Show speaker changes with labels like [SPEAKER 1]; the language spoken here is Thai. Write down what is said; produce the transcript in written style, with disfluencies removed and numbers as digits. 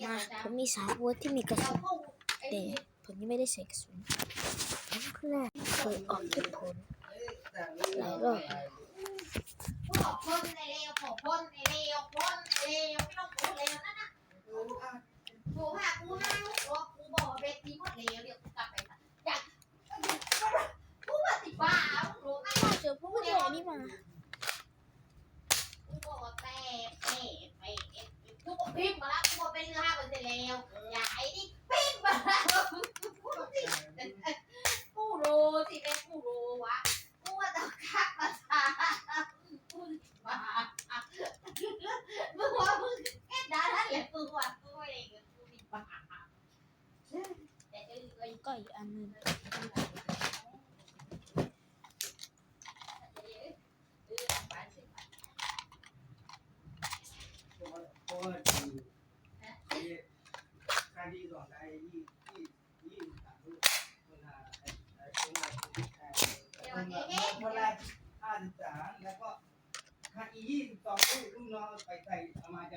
[SPEAKER 1] มาผมมี3 อาวุธที่มีกระสุนแต่ผมยังไม่ได้ใส่กระสุนครั้งแรกเคยออกเหตุผลหลายรอบ
[SPEAKER 2] พ่นไอ้เลวพ่นไอ้เลวพ่นไอ้เลวไม่ต้องพ่นเลวนั่นน่ะโทรหากูนะกูบอกว่าเบ็ดที่หมดเลวเดี๋ยวกูกลับไปอยากกูว่าติดบ้ารู้ไหม
[SPEAKER 1] เจอพวกแกนี่มา
[SPEAKER 2] กูบอกว่าแต่กูบอกพิมพ์มาแล้วกูบอกเป็น5%แล้วอย่าไอ้นี่พิมพ์มาแล้วกูรู้สิเป็นกูรู้วะกูว่าต้องคักมาซากูบ้ามึงว่ามึงเอ็ดได้แล้วแหละกูว่ากูเองกูติดบ้า
[SPEAKER 1] ก็อีกอันนึง
[SPEAKER 3] 53แล้วก็ค่า22ลูกน้องไปใส่เอามาจาก